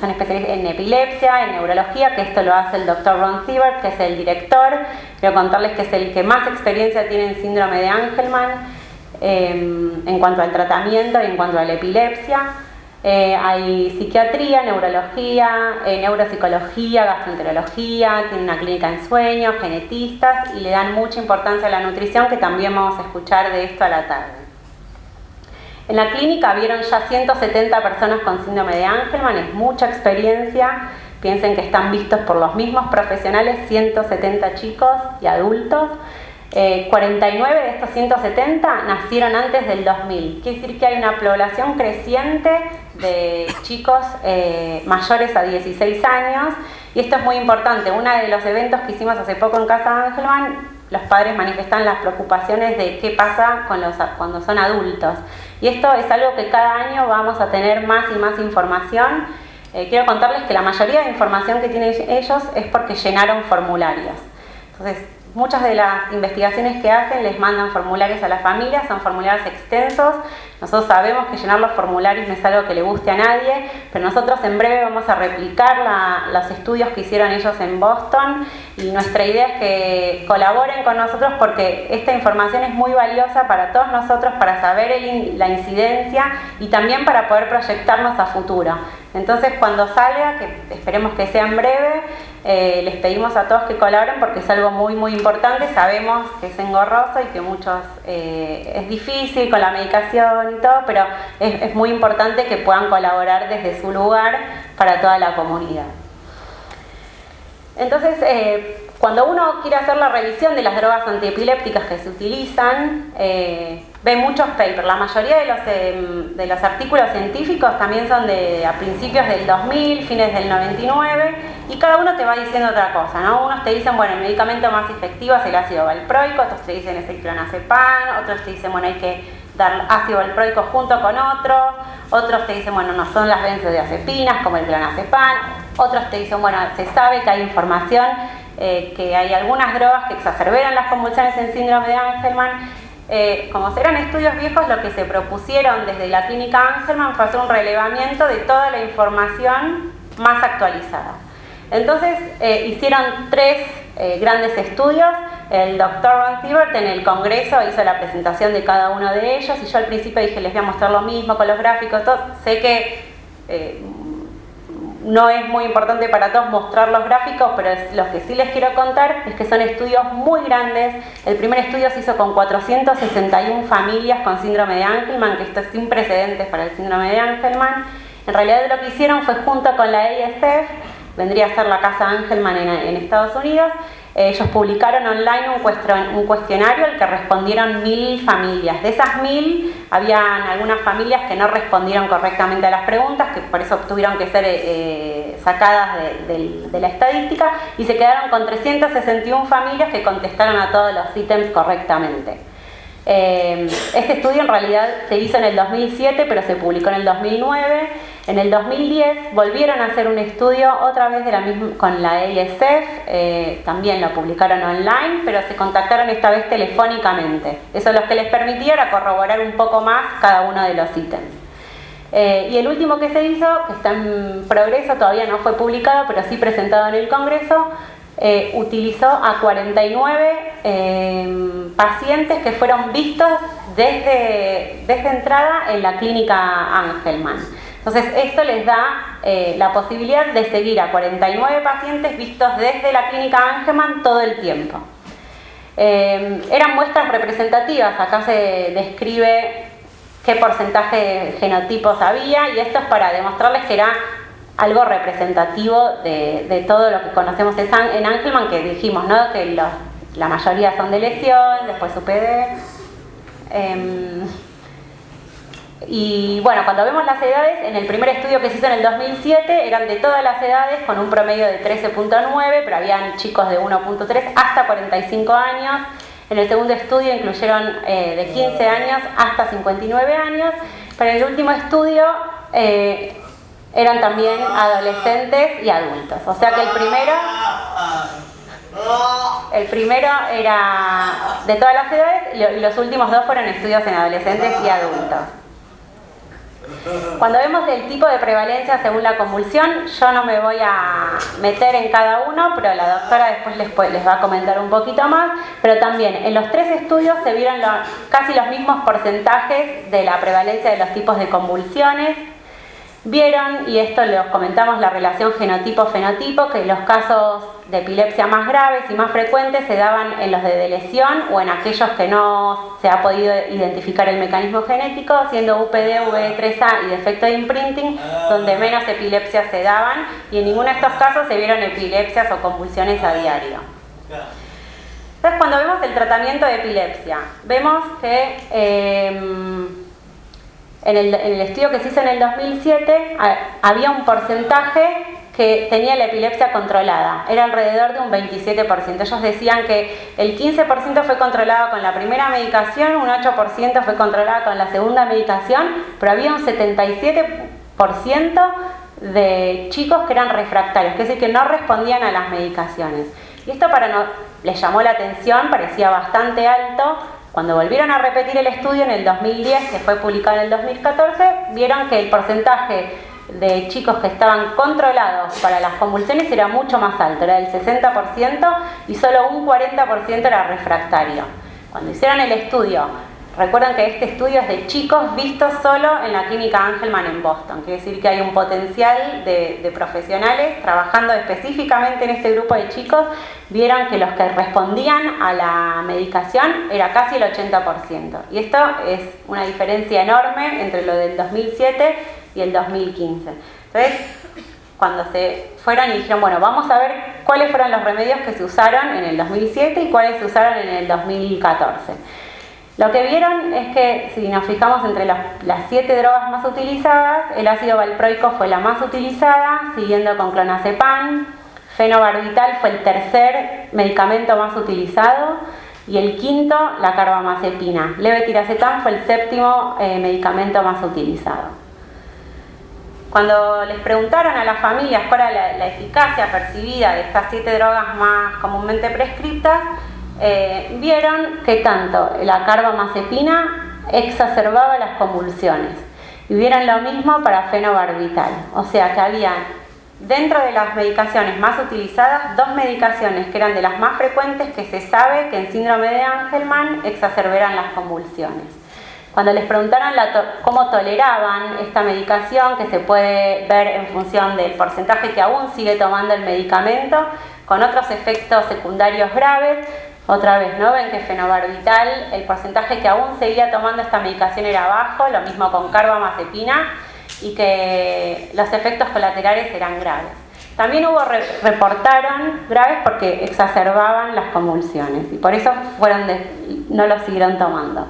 Speaker 1: especialistas en epilepsia, en neurología, que esto lo hace el Dr. Ron Siebert, que es el director. Quiero contarles que es el que más experiencia tiene en síndrome de Angelman en cuanto al tratamiento y en cuanto a la epilepsia. Hay psiquiatría, neurología, neuropsicología, gastroenterología, tiene una clínica en sueños, genetistas, y le dan mucha importancia a la nutrición, que también vamos a escuchar de esto a la tarde. En la clíca vieron ya 170 personas con síndrome de Angelman, es mucha experiencia. Piensen que están vistos por los mismos profesionales, 170 chicos y adultos. 49 de estos 170 nacieron antes del 2000. Quiere decir que hay una población creciente de chicos mayores a 16 años. Y esto es muy importante. Uno de los eventos que hicimos hace poco en Casa Angelman, los padres manifestan las preocupaciones de qué pasa cuando son adultos. Y esto es algo que cada año vamos a tener más y más información. Quiero contarles que la mayoría de información que tienen ellos es porque llenaron formularios. Entonces, muchas de las investigaciones que hacen les mandan formularios a las familias, son formularios extensos. Nosotros sabemos que llenar los formularios no es algo que le guste a nadie, pero nosotros en breve vamos a replicar los estudios que hicieron ellos en Boston, y nuestra idea es que colaboren con nosotros porque esta información es muy valiosa para todos nosotros, para saber la incidencia y también para poder proyectarnos a futuro. Entonces, cuando salga, que esperemos que sea en breve, les pedimos a todos que colaboren porque es algo muy muy importante. Sabemos que es engorroso y que muchos es difícil con la medicación y todo, pero es muy importante que puedan colaborar desde su lugar para toda la comunidad. Entonces, cuando uno quiere hacer la revisión de las drogas antiepilépticas que se utilizan, ve muchos papers. La mayoría de los artículos científicos también son a principios del 2000, fines del 99, y cada uno te va diciendo otra cosa, ¿no? Unos te dicen, bueno, el medicamento más efectivo es el ácido valproico, otros te dicen es el clonazepam, otros te dicen, bueno, hay que dar ácido valproico junto con otros te dicen, bueno, no son las benzodiazepinas como el clonazepam, otros te dicen, bueno, se sabe que hay información, que hay algunas drogas que exacerban las convulsiones en síndrome de Angelman. Como eran estudios viejos, lo que se propusieron desde la clínica Angelman fue hacer un relevamiento de toda la información más actualizada. Entonces hicieron 3 grandes estudios. El Dr. Ron Siebert en el congreso hizo la presentación de cada uno de ellos, y yo al principio dije, les voy a mostrar lo mismo con los gráficos, todo. Sé que no es muy importante para todos mostrar los gráficos, pero lo que sí les quiero contar es que son estudios muy grandes. El primer estudio se hizo con 461 familias con síndrome de Angelman, que esto es sin precedentes para el síndrome de Angelman. En realidad lo que hicieron fue, junto con la ASF, vendría a ser la Casa Angelman en Estados Unidos, ellos publicaron online un cuestionario al que respondieron 1000 familias. De esas 1000, habían algunas familias que no respondieron correctamente a las preguntas, que por eso tuvieron que ser sacadas de la estadística, y se quedaron con 361 familias que contestaron a todos los ítems correctamente. Este estudio en realidad se hizo en el 2007, pero se publicó en el 2009. En el 2010 volvieron a hacer un estudio otra vez con la ASF, también lo publicaron online, pero se contactaron esta vez telefónicamente. Eso lo que les permitía era corroborar un poco más cada uno de los ítems. Y el último que se hizo, que está en progreso, todavía no fue publicado, pero sí presentado en el Congreso, utilizó a 49 pacientes que fueron vistos desde entrada en la clínica Angelman. Entonces esto les da la posibilidad de seguir a 49 pacientes vistos desde la clínica Angelman todo el tiempo. Eran muestras representativas, acá se describe qué porcentaje de genotipos había, y esto es para demostrarles que era algo representativo de todo lo que conocemos en Angelman, que dijimos, ¿no?, que la mayoría son de lesión, después UPD. Y bueno, cuando vemos las edades, en el primer estudio que se hizo en el 2007 eran de todas las edades con un promedio de 13.9, pero habían chicos de 1.3 hasta 45 años. En el segundo estudio incluyeron de 15 años hasta 59 años, pero en el último estudio eran también adolescentes y adultos. O sea que el primero El primero era de todas las edades y los últimos dos fueron estudios en adolescentes y adultos. Cuando vemos el tipo de prevalencia según la convulsión, yo no me voy a meter en cada uno, pero la doctora después les va a comentar un poquito más. Pero también en los tres estudios se vieron casi los mismos porcentajes de la prevalencia de los tipos de convulsiones. Vieron, y esto les comentamos, la relación genotipo-fenotipo, que los casos de epilepsia más graves y más frecuentes se daban en los de lesión o en aquellos que no se ha podido identificar el mecanismo genético, siendo UPD, VE3A y defecto de imprinting, donde menos epilepsias se daban, y en ninguno de estos casos se vieron epilepsias o convulsiones a diario. Entonces, cuando vemos el tratamiento de epilepsia, vemos que en el estudio que se hizo en el 2007 había un porcentaje que tenía la epilepsia controlada, era alrededor de un 27%. Ellos decían que el 15% fue controlado con la primera medicación, un 8% fue controlado con la segunda medicación, pero había un 77% de chicos que eran refractarios, es decir, que no respondían a las medicaciones. Y esto les llamó la atención, parecía bastante alto. Cuando volvieron a repetir el estudio en el 2010, que fue publicado en el 2014, vieron que el porcentaje de chicos que estaban controlados para las convulsiones era mucho más alto, era del 60%, y solo un 40% era refractario. Cuando hicieron el estudio, recuerden que este estudio es de chicos vistos solo en la clínica Angelman en Boston, quiere decir que hay un potencial de profesionales trabajando específicamente en este grupo de chicos. Vieron que los que respondían a la medicación era casi el 80%. Y esto es una diferencia enorme entre lo del 2007 y el 2015. Entonces, cuando se fueron y dijeron, bueno, vamos a ver cuáles fueron los remedios que se usaron en el 2007 y cuáles se usaron en el 2014. Lo que vieron es que, si nos fijamos entre las 7 drogas más utilizadas, el ácido valproico fue la más utilizada, siguiendo con clonazepam. Fenobarbital fue el tercer medicamento más utilizado y el quinto, la carbamazepina. Levetiracetam fue el séptimo medicamento más utilizado. Cuando les preguntaron a las familias cuál era la eficacia percibida de estas 7 drogas más comúnmente prescriptas, vieron que tanto la carbamazepina exacerbaba las convulsiones, y vieron lo mismo para fenobarbital. O sea que había, dentro de las medicaciones más utilizadas, 2 medicaciones que eran de las más frecuentes que se sabe que en síndrome de Angelman exacerbaran las convulsiones. Cuando les preguntaron cómo toleraban esta medicación, que se puede ver en función del porcentaje que aún sigue tomando el medicamento, con otros efectos secundarios graves, otra vez, ¿no? Ven que fenobarbital, el porcentaje que aún seguía tomando esta medicación era bajo, lo mismo con carbamazepina, y que los efectos colaterales eran graves. También reportaron graves porque exacerbaban las convulsiones, y por eso no lo siguieron tomando.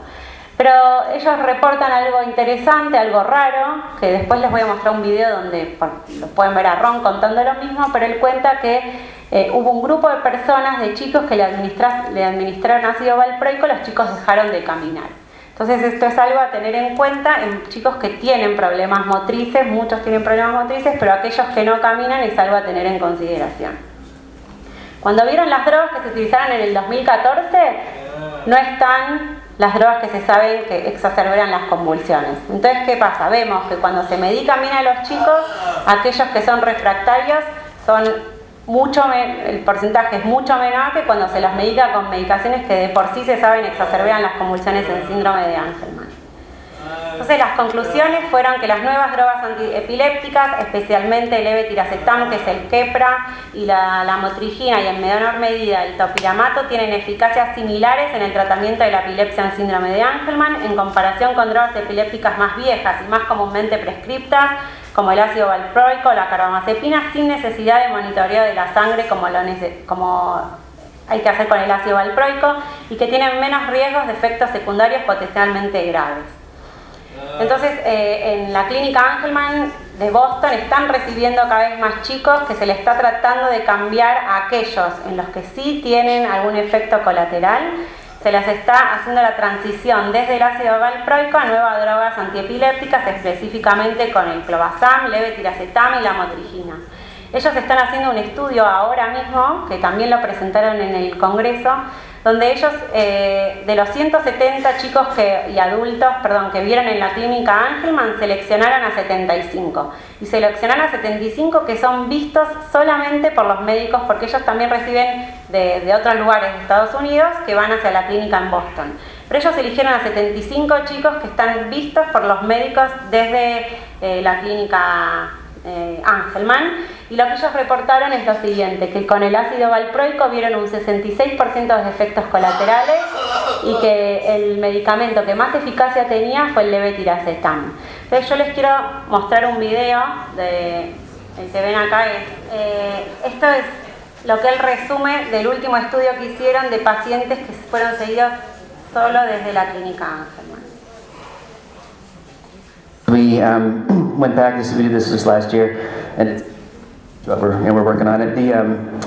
Speaker 1: Pero ellos reportan algo interesante, algo raro, que después les voy a mostrar un video donde lo pueden ver a Ron contando lo mismo, pero él cuenta que hubo un grupo de personas, de chicos, que le administraron ácido valproico, los chicos dejaron de caminar. Entonces esto es algo a tener en cuenta en chicos que tienen problemas motrices, muchos tienen problemas motrices, pero aquellos que no caminan es algo a tener en consideración. Cuando vieron las drogas que se utilizaron en el 2014, no están las drogas que se saben que exacerban las convulsiones. Entonces, ¿qué pasa? Vemos que cuando se medica a los chicos, aquellos que son refractarios el porcentaje es mucho menor que cuando se los medica con medicaciones que de por sí se saben exacerban las convulsiones en síndrome de Angelman. Entonces, las conclusiones fueron que las nuevas drogas antiepilépticas, especialmente el levetiracetam, que es el Keppra, y la lamotrigina, y en menor medida el topiramato, tienen eficacias similares en el tratamiento de la epilepsia en síndrome de Angelman en comparación con drogas epilépticas más viejas y más comúnmente prescriptas, como el ácido valproico o la carbamazepina, sin necesidad de monitoreo de la sangre como hay que hacer con el ácido valproico, y que tienen menos riesgos de efectos secundarios potencialmente graves. Entonces, en la clínica Angelman de Boston están recibiendo cada vez más chicos que se les está tratando de cambiar a aquellos en los que sí tienen algún efecto colateral. Se les está haciendo la transición desde el ácido valproico a nuevas drogas antiepilépticas, específicamente con el clobazam, levetiracetam y lamotrigina. Ellos están haciendo un estudio ahora mismo, que también lo presentaron en el Congreso, donde ellos, de los 170 chicos y adultos, que vieron en la clínica Angelman, seleccionaron a 75. Y seleccionaron a 75 que son vistos solamente por los médicos, porque ellos también reciben de otros lugares de Estados Unidos que van hacia la clínica en Boston. Pero ellos eligieron a 75 chicos que están vistos por los médicos desde la clínica Angelman, y lo que ellos reportaron es lo siguiente, que con el ácido valproico vieron un 66% de efectos colaterales y que el medicamento que más eficacia tenía fue el levetiracetam. Entonces yo les quiero mostrar un video, el que ven acá esto es lo que él resume del último estudio que hicieron de pacientes que fueron seguidos solo desde la clínica Angelman.
Speaker 2: We went back, we did this last year, and we're working on it.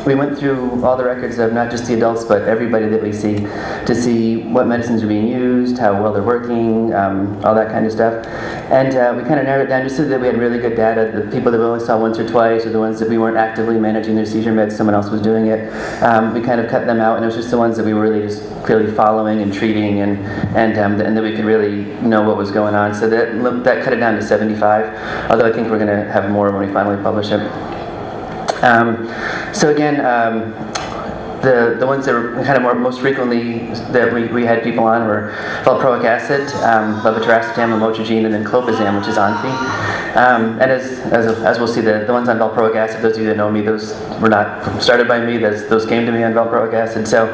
Speaker 2: We went through all the records of not just the adults, but everybody that we see, to see what medicines are being used, how well they're working, all that kind of stuff. And we kind of narrowed it down just so that we had really good data. The people that we only saw once or twice, or the ones that we weren't actively managing their seizure meds, someone else was doing it. We kind of cut them out, and it was just the ones that we were really just clearly following and treating, and that we could really know what was going on. So that cut it down to 75, although I think we're going to have more when we finally publish it. So again, the ones that were kind of most frequently that we had people on were valproic acid, levetiracetam, lamotrigine, and then clobazam, which is Onfi. And as we'll see, the ones on valproic acid, those of you that know me, those were not started by me. Those came to me on valproic acid. So,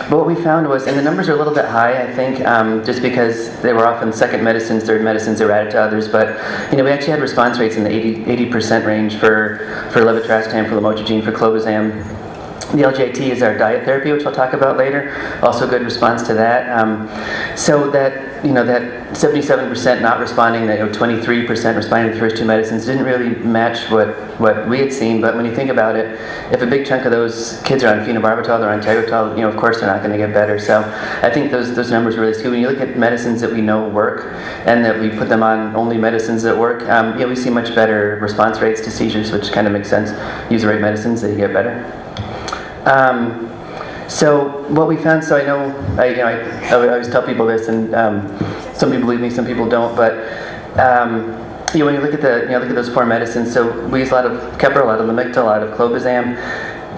Speaker 2: but what we found was, and the numbers are a little bit high, I think, just because they were often second medicines, third medicines, they were added to others. But we actually had response rates in the 80% range for levetiracetam, for lamotrigine, for clobazam. The LGIT is our diet therapy, which I'll talk about later. Also good response to that. So that that 77% not responding, that 23% responding to the first two medicines didn't really match what we had seen. But when you think about it, if a big chunk of those kids are on phenobarbital or on tegretol, of course they're not going to get better. So I think those numbers really skew. When you look at medicines that we know work and that we put them on only medicines that work, we see much better response rates to seizures, which kind of makes sense. Use the right medicines, that you get better. So what we found, so I always tell people this, and some people believe me, some people don't, but when you look at those four medicines, so we use a lot of Keppra, a lot of Lamictal, a lot of clobazam.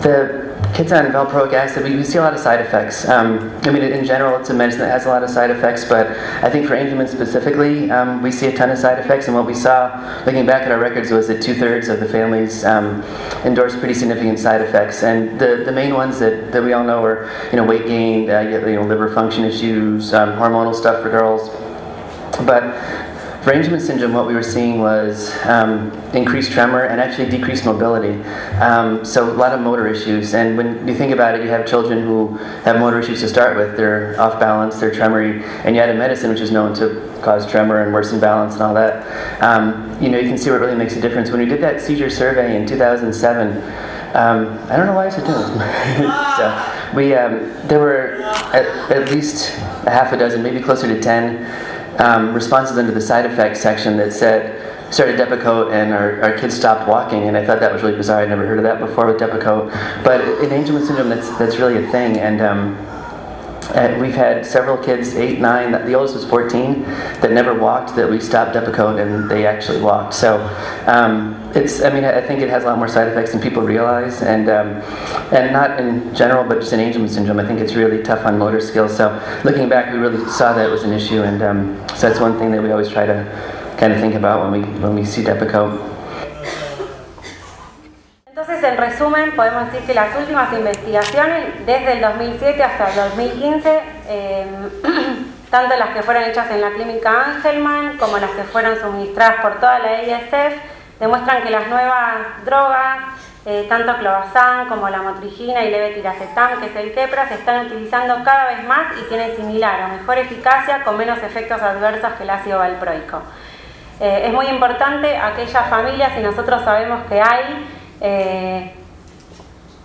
Speaker 2: The kids on valproic acid, we see a lot of side effects. In general, it's a medicine that has a lot of side effects, but I think for Angelman specifically, we see a ton of side effects, and what we saw, looking back at our records, was that 2/3 of the families endorsed pretty significant side effects, and the main ones that we all know are, weight gain, liver function issues, hormonal stuff for girls, but for Angelman syndrome, what we were seeing was increased tremor and actually decreased mobility. So a lot of motor issues. And when you think about it, you have children who have motor issues to start with. They're off balance, they're tremory, and you add a medicine which is known to cause tremor and worsen balance and all that. You can see what really makes a difference. When we did that seizure survey in 2007, I don't know why I said so there were at least a half a dozen, maybe closer to 10 responses under the side effects section that said, started Depakote and our kids stopped walking, and I thought that was really bizarre. I'd never heard of that before with Depakote. But in Angelman syndrome, that's really a thing, and we've had several kids, 8, 9, the oldest was 14, that never walked, that we stopped Depakote and they actually walked. So I think it has a lot more side effects than people realize, and not in general, but just in Angelman syndrome, I think it's really tough on motor skills. So looking back, we really saw that it was an issue, and so that's one thing that we always try to kind of think about when we see Depakote.
Speaker 1: Entonces, en resumen, podemos decir que las últimas investigaciones, desde el 2007 hasta el 2015, tanto las que fueron hechas en la clínica Angelman como las que fueron suministradas por toda la ISF, demuestran que las nuevas drogas, tanto clobazam como la motrigina y levetiracetam, que es el Keppra, se están utilizando cada vez más y tienen similar o mejor eficacia con menos efectos adversos que el ácido valproico. Es muy importante aquellas familias, y nosotros sabemos que hay,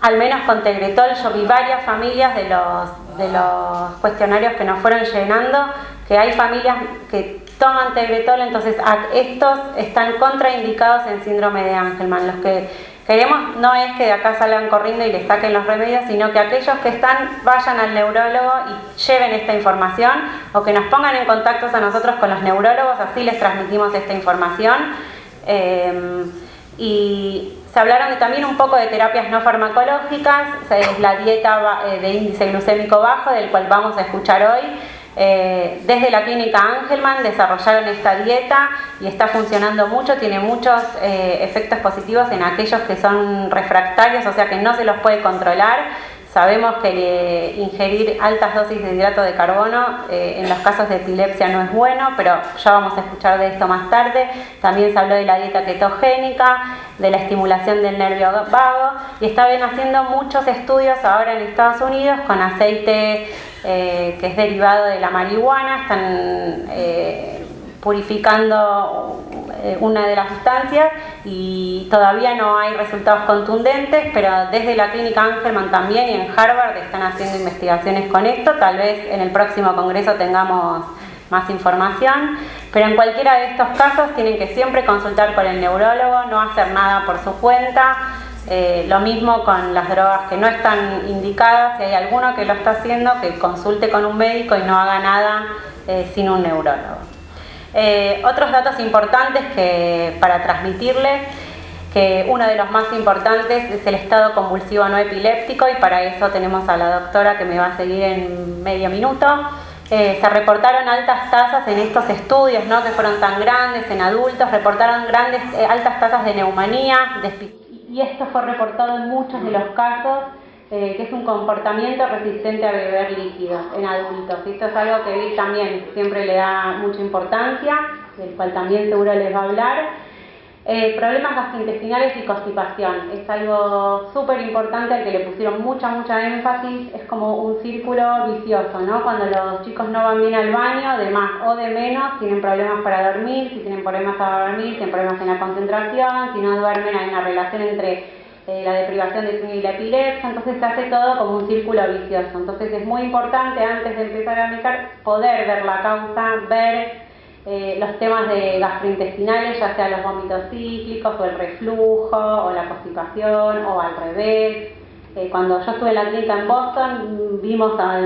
Speaker 1: al menos con Tegretol, yo vi varias familias de los cuestionarios que nos fueron llenando, que hay familias que toman Tegretol, entonces estos están contraindicados en síndrome de Angelman. Los que queremos no es que de acá salgan corriendo y les saquen los remedios, sino que aquellos que están vayan al neurólogo y lleven esta información, o que nos pongan en contacto a nosotros con los neurólogos, así les transmitimos esta información. Y se hablaron también un poco de terapias no farmacológicas, la dieta de índice glucémico bajo, del cual vamos a escuchar hoy. Desde la clínica Angelman desarrollaron esta dieta y está funcionando mucho, tiene muchos efectos positivos en aquellos que son refractarios, o sea que no se los puede controlar. Sabemos que ingerir altas dosis de hidrato de carbono en los casos de epilepsia no es bueno, pero ya vamos a escuchar de esto más tarde. También se habló de la dieta ketogénica, de la estimulación del nervio vago, y están haciendo muchos estudios ahora en Estados Unidos con aceite que es derivado de la marihuana. Están purificando una de las sustancias y todavía no hay resultados contundentes, pero desde la clínica Angelman también y en Harvard están haciendo investigaciones con esto. Tal vez en el próximo congreso tengamos más información, pero en cualquiera de estos casos tienen que siempre consultar con el neurólogo, no hacer nada por su cuenta. Lo mismo con las drogas que no están indicadas. Si hay alguno que lo está haciendo, que consulte con un médico y no haga nada sin un neurólogo. Otros datos importantes para transmitirles, que uno de los más importantes es el estado convulsivo no epiléptico, y para eso tenemos a la doctora que me va a seguir en medio minuto. Se reportaron altas tasas en estos estudios, ¿no?, que fueron tan grandes en adultos, reportaron altas tasas de neumonía, y esto fue reportado en muchos de los casos, que es un comportamiento resistente a beber líquidos en adultos. Y esto es algo que Vic también siempre le da mucha importancia, del cual también seguro les va a hablar. Problemas gastrointestinales y constipación. Es algo súper importante al que le pusieron mucha énfasis. Es como un círculo vicioso, ¿no? Cuando los chicos no van bien al baño, de más o de menos, tienen problemas para dormir. Si tienen problemas para dormir, tienen problemas en la concentración. Si no duermen, hay una relación entre la deprivación de sueño y la epilepsia. Entonces se hace todo como un círculo vicioso. Entonces es muy importante, antes de empezar a medicar, poder ver la causa, ver los temas de gastrointestinales, ya sea los vómitos cíclicos o el reflujo o la constipación o al revés. Cuando yo estuve en la clínica en Boston, vimos a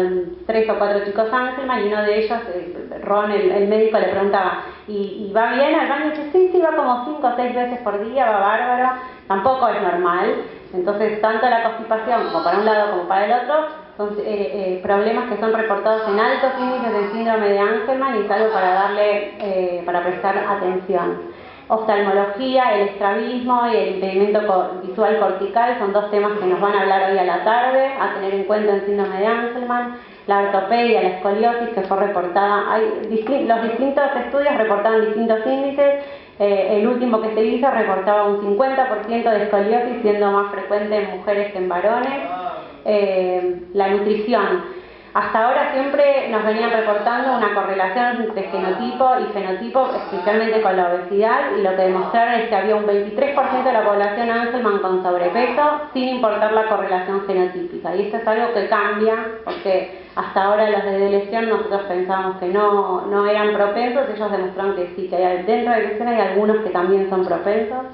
Speaker 1: 3 o 4 chicos Angelman, y uno de ellos, Ron, el médico, le preguntaba, ¿y va bien al baño? Y dice, sí, va como 5 o 6 veces por día, va bárbaro. Tampoco es normal. Entonces, tanto la constipación como para un lado como para el otro son problemas que son reportados en altos índices del síndrome de Angelman, y es algo para prestar atención. Oftalmología, el estrabismo y el impedimento visual cortical son 2 temas que nos van a hablar hoy a la tarde, a tener en cuenta en síndrome de Angelman. La ortopedia, la escoliosis, que fue reportada, los distintos estudios reportaban distintos índices. El último que se hizo reportaba un 50% de escoliosis, siendo más frecuente en mujeres que en varones. La nutrición. Hasta ahora siempre nos venían reportando una correlación entre genotipo y fenotipo, especialmente con la obesidad, y lo que demostraron es que había un 23% de la población Angelman con sobrepeso, sin importar la correlación genotípica. Y esto es algo que cambia, porque hasta ahora los de lesión nosotros pensábamos que no eran propensos. Ellos demostraron que sí, que dentro de lesión hay algunos que también son propensos.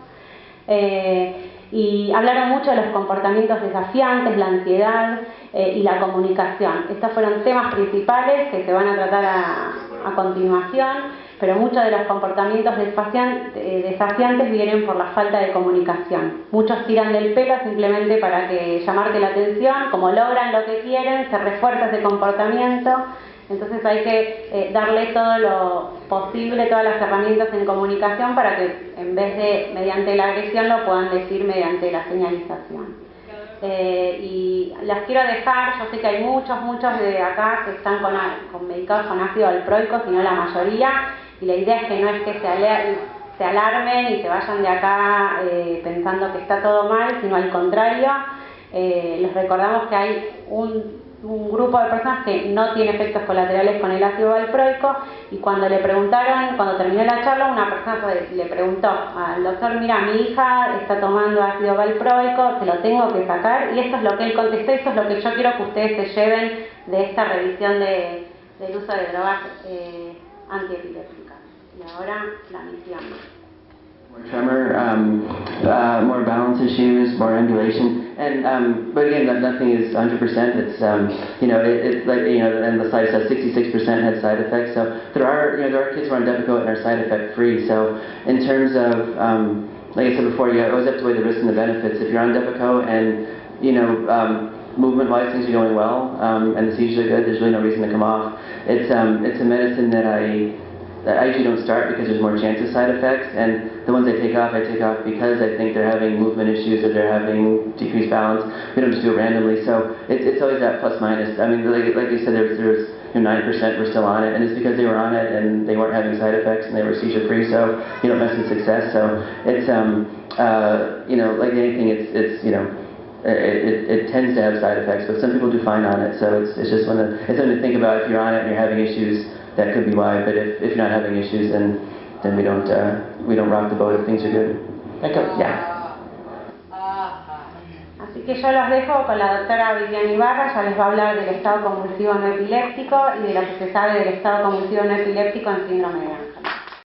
Speaker 1: Y hablaron mucho de los comportamientos desafiantes, la ansiedad y la comunicación. Estos fueron temas principales que se van a tratar a continuación, pero muchos de los comportamientos desafiantes vienen por la falta de comunicación. Muchos tiran del pelo simplemente para llamarte la atención. Como logran lo que quieren, se refuerza ese comportamiento. Entonces hay que darle todo lo posible, todas las herramientas en comunicación, para que en vez de mediante la agresión lo puedan decir mediante la señalización. Y las quiero dejar. Yo sé que hay muchos de acá que están medicados con ácido valproico, sino la mayoría, y la idea es que no es que se alarmen y se vayan de acá pensando que está todo mal, sino al contrario. Les recordamos que hay un grupo de personas que no tiene efectos colaterales con el ácido valproico, y cuando terminó la charla, una persona le preguntó al doctor, mira, mi hija está tomando ácido valproico, ¿se lo tengo que sacar? Y esto es lo que él contestó, esto es lo que yo quiero que ustedes se lleven de esta revisión del uso de drogas antiepilépticas. Y ahora la misión.
Speaker 2: More tremor, more balance issues, more ambulation, and but again, nothing is 100%. It's it's like and the side says 66% had side effects. So there are kids who are on Depakote and are side effect free. So in terms of like I said before, you always have to weigh the risks and the benefits. If you're on Depakote and movement-wise things are going well and the seizures are good, there's really no reason to come off. It's a medicine that I usually don't start because there's more chance of side effects, and the ones I take off because I think they're having movement issues or they're having decreased balance. We don't just do it randomly, so it's always that plus minus. I mean, like you said, there was 9% were still on it, and it's because they were on it and they weren't having side effects and they were seizure free. So you don't mess with success. So it's like anything, it tends to have side effects, but some people do fine on it. So it's just something to think about. If you're on it and you're having issues, that could be why. But if you're not having issues, then we don't rock the boat if things are good. Yeah.
Speaker 1: Así que yo los dejo con la doctora Viviana Ibarra. Ya les va a hablar del estado convulsivo no epiléptico y de lo que se sabe del estado convulsivo no epiléptico en síndrome de Angelman.